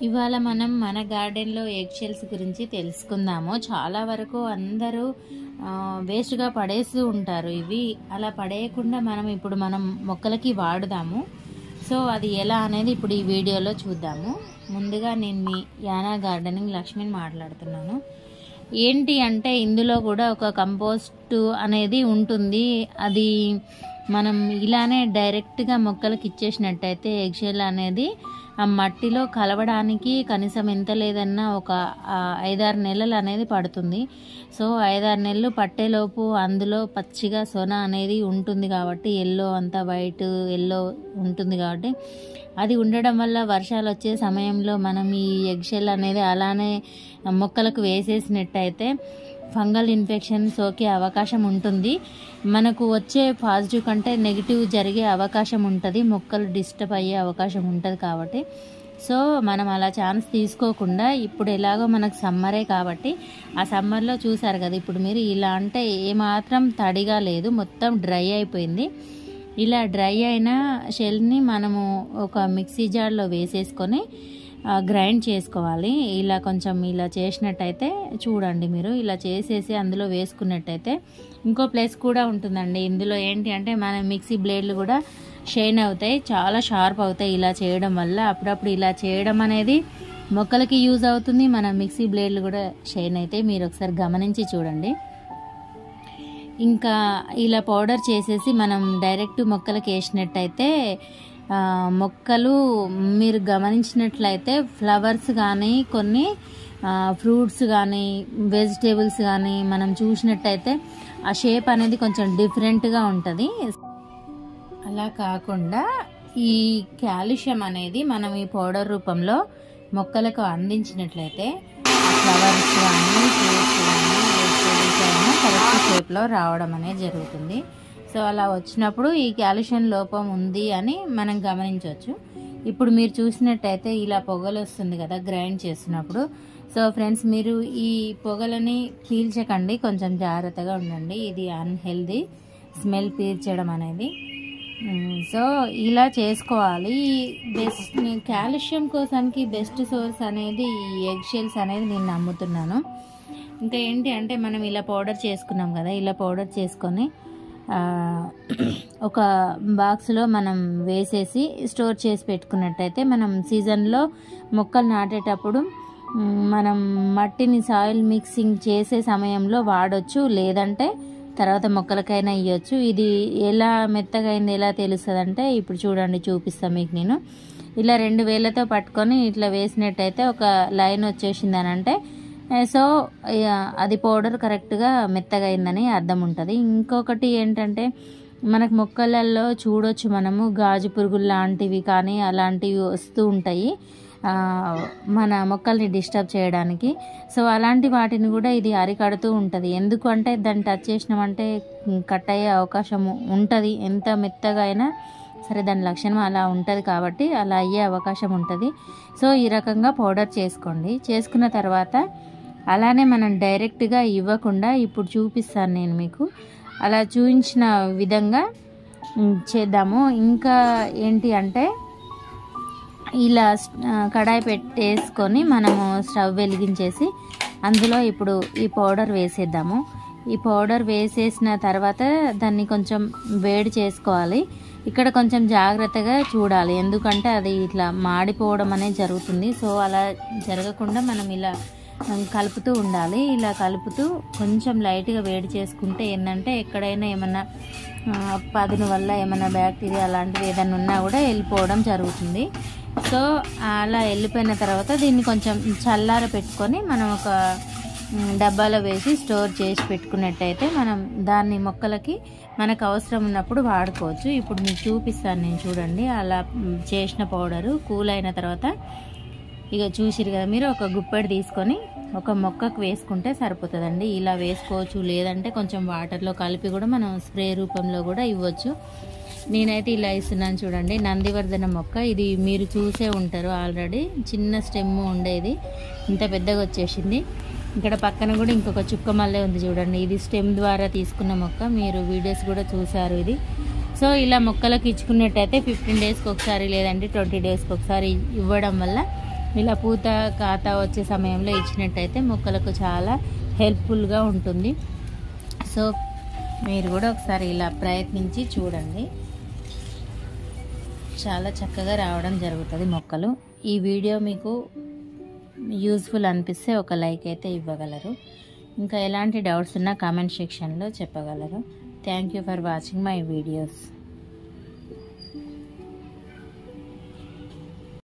ఇవాళ మనం మన గార్డెన్లో ఎగ్ షెల్స్ గురించి తెలుసుకుందాము. చాలా వరకు అందరూ వేస్ట్గా పడేస్తూ ఉంటారు. ఇవి అలా పడేయకుండా మనం మొక్కలకి వాడుదాము. సో అది ఎలా అనేది ఇప్పుడు ఈ వీడియోలో చూద్దాము. ముందుగా నేను మీ యానా గార్డెనింగ్ లక్ష్మిని మాట్లాడుతున్నాను. ఏంటి అంటే ఇందులో కూడా ఒక కంపోస్ట్ అనేది ఉంటుంది. అది మనం ఇలానే డైరెక్ట్గా మొక్కలకి ఇచ్చేసినట్టయితే ఎగ్ షెల్ అనేది ఆ మట్టిలో కలవడానికి కనీసం ఎంత లేదన్నా ఒక 5-6 నెలలు అనేది పడుతుంది. సో 5-6 నెలలు పట్టేలోపు అందులో పచ్చిగా సొన అనేది ఉంటుంది కాబట్టి, ఎల్లో అంతా వైట్ ఎల్లో ఉంటుంది కాబట్టి, అది ఉండడం వల్ల వర్షాలు వచ్చే సమయంలో మనం ఈ ఎగ్ షెల్ అనేది అలానే మొక్కలకు వేసేసినట్టయితే ఫంగల్ ఇన్ఫెక్షన్ సోకే అవకాశం ఉంటుంది. మనకు వచ్చే పాజిటివ్ కంటే నెగిటివ్ జరిగే అవకాశం ఉంటుంది, మొక్కలు డిస్టర్బ్ అయ్యే అవకాశం ఉంటుంది. కాబట్టి సో మనం అలా ఛాన్స్ తీసుకోకుండా, ఇప్పుడు ఎలాగో మనకు సమ్మరే కాబట్టి ఆ సమ్మర్లో చూసారు కదా, ఇప్పుడు మీరు ఇలా అంటే ఏమాత్రం తడిగా లేదు, మొత్తం డ్రై అయిపోయింది. ఇలా డ్రై అయిన షెల్ని మనము ఒక మిక్సీ జార్లో వేసేసుకొని గ్రైండ్ చేసుకోవాలి. ఇలా కొంచెం ఇలా చేసినట్టయితే చూడండి, మీరు ఇలా చేసేసి అందులో వేసుకున్నట్టయితే ఇంకో ప్లేస్ కూడా ఉంటుందండి. ఇందులో ఏంటి అంటే మన మిక్సీ బ్లేడ్లు కూడా షైన్ అవుతాయి, చాలా షార్ప్ అవుతాయి ఇలా చేయడం వల్ల. అప్పుడప్పుడు ఇలా చేయడం అనేది మొక్కలకి యూజ్ అవుతుంది, మన మిక్సీ బ్లేడ్లు కూడా షైన్ అవుతాయి. మీరు ఒకసారి గమనించి చూడండి. ఇంకా ఇలా పౌడర్ చేసేసి మనం డైరెక్ట్ మొక్కలకి వేసినట్టయితే మొక్కలు మీరు గమనించినట్లయితే ఫ్లవర్స్ కానీ కొన్ని ఫ్రూట్స్ కానీ వెజిటేబుల్స్ కానీ మనం చూసినట్టయితే ఆ షేప్ అనేది కొంచెం డిఫరెంట్గా ఉంటుంది. అలా కాకుండా ఈ కాల్షియం అనేది మనం ఈ పౌడర్ రూపంలో మొక్కలకు అందించినట్లయితే ఫ్లవర్స్ కానీ ఫ్రూట్స్ కానీ వెజిటేబుల్స్ అయినా కరెక్ట్ షేప్లో రావడం అనేది జరుగుతుంది. సో అలా వచ్చినప్పుడు ఈ కాల్షియం లోపం ఉంది అని మనం గమనించవచ్చు. ఇప్పుడు మీరు చూసినట్టయితే ఇలా పొగలు వస్తుంది కదా గ్రైండ్ చేస్తున్నప్పుడు. సో ఫ్రెండ్స్, మీరు ఈ పొగలని పీల్చకండి, కొంచెం జాగ్రత్తగా ఉండండి. ఇది అన్హెల్దీ స్మెల్ పీల్చడం అనేది. సో ఇలా చేసుకోవాలి. బెస్ట్ కాల్షియం కోసానికి బెస్ట్ సోర్స్ అనేది ఈ ఎగ్ షెల్స్ అనేది నేను నమ్ముతున్నాను. ఇంకా ఏంటి అంటే మనం ఇలా పౌడర్ చేసుకున్నాం కదా, ఇలా పౌడర్ చేసుకొని ఒక బాక్స్లో మనం వేసేసి స్టోర్ చేసి పెట్టుకున్నట్టయితే మనం సీజన్లో మొక్కలు నాటేటప్పుడు మనం మట్టిని సాయిల్ మిక్సింగ్ చేసే సమయంలో వాడచ్చు, లేదంటే తర్వాత మొక్కలకైనా ఇవ్వచ్చు. ఇది ఎలా మెత్తగా అయింది ఎలా తెలుస్తుంది అంటే ఇప్పుడు చూడండి, చూపిస్తాను మీకు. నేను ఇలా 2 వేళ్ళతో పట్టుకొని ఇట్లా వేసినట్టయితే ఒక లైన్ వచ్చేసింది అని అంటే సో అది పౌడర్ కరెక్ట్గా మెత్తగా అయిందని అర్థం ఉంటుంది. ఇంకొకటి ఏంటంటే మనకు మొక్కలలో చూడొచ్చు మనము గాజు పురుగులు లాంటివి కానీ అలాంటివి వస్తూ ఉంటాయి మన మొక్కల్ని డిస్టర్బ్ చేయడానికి. సో అలాంటి వాటిని కూడా ఇది అరికడుతూ ఉంటుంది. ఎందుకు అంటే దాన్ని టచ్ చేసినామంటే కట్ అయ్యే అవకాశం ఉంటుంది. ఎంత మెత్తగా అయినా సరే దాని లక్షణం అలా ఉంటుంది కాబట్టి అలా అయ్యే అవకాశం ఉంటుంది. సో ఈ రకంగా పౌడర్ చేసుకోండి. చేసుకున్న తర్వాత అలానే మనం డైరెక్ట్గా ఇవ్వకుండా ఇప్పుడు చూపిస్తాను నేను మీకు. అలా చూపించిన విధంగా చేద్దాము. ఇంకా ఏంటి అంటే ఇలా కడాయి పెట్టేసుకొని మనము స్టవ్ వెలిగించేసి అందులో ఇప్పుడు ఈ పౌడర్ వేసేద్దాము. ఈ పౌడర్ వేసేసిన తర్వాత దాన్ని కొంచెం వేడి చేసుకోవాలి. ఇక్కడ కొంచెం జాగ్రత్తగా చూడాలి, ఎందుకంటే అది ఇట్లా మాడిపోవడం అనేది జరుగుతుంది. సో అలా జరగకుండా మనం ఇలా కలుపుతూ ఉండాలి. ఇలా కలుపుతూ కొంచెం లైట్గా వేడి చేసుకుంటే ఏంటంటే ఎక్కడైనా ఏమన్నా పదును వల్ల ఏమన్నా బ్యాక్టీరియా అలాంటివి ఏదైనా ఉన్నా కూడా వెళ్ళిపోవడం జరుగుతుంది. సో అలా వెళ్ళిపోయిన తర్వాత దీన్ని కొంచెం చల్లార పెట్టుకొని మనం ఒక డబ్బాలో వేసి స్టోర్ చేసి పెట్టుకున్నట్టయితే మనం దాన్ని మొక్కలకి మనకు అవసరం ఉన్నప్పుడు వాడుకోవచ్చు. ఇప్పుడు మీకు చూపిస్తాను నేను, చూడండి. అలా చేసిన పౌడరు కూల్ అయిన తర్వాత ఇక చూసిరు కదా మీరు, ఒక గుప్పెడు తీసుకొని ఒక మొక్కకు వేసుకుంటే సరిపోతుందండి. ఇలా వేసుకోవచ్చు, లేదంటే కొంచెం వాటర్లో కలిపి కూడా మనం స్ప్రే రూపంలో కూడా ఇవ్వచ్చు. నేనైతే ఇలా ఇస్తున్నాను చూడండి. నందివర్ధన మొక్క, ఇది మీరు చూసే ఉంటారు ఆల్రెడీ. చిన్న స్టెమ్ ఉండేది, ఇంత పెద్దగా వచ్చేసింది. ఇక్కడ పక్కన కూడా ఇంకొక చుక్క మల్లె ఉంది చూడండి. ఇది స్టెమ్ ద్వారా తీసుకున్న మొక్క, మీరు వీడియోస్ కూడా చూసారు ఇది. సో ఇలా మొక్కలకు ఇచ్చుకున్నట్టయితే 15 డేస్కి ఒకసారి లేదంటే 20 డేస్కి ఒకసారి ఇవ్వడం వల్ల ఇలా పూత కాత వచ్చే సమయంలో ఇచ్చినట్టయితే మొక్కలకు చాలా హెల్ప్ఫుల్గా ఉంటుంది. సో మీరు కూడా ఒకసారి ఇలా ప్రయత్నించి చూడండి, చాలా చక్కగా రావడం జరుగుతుంది మొక్కలు. ఈ వీడియో మీకు యూస్ఫుల్ అనిపిస్తే ఒక లైక్ అయితే ఇవ్వగలరు. ఇంకా ఎలాంటి డౌట్స్ ఉన్నా కామెంట్ సెక్షన్లో చెప్పగలరు. Thank you for watching my videos.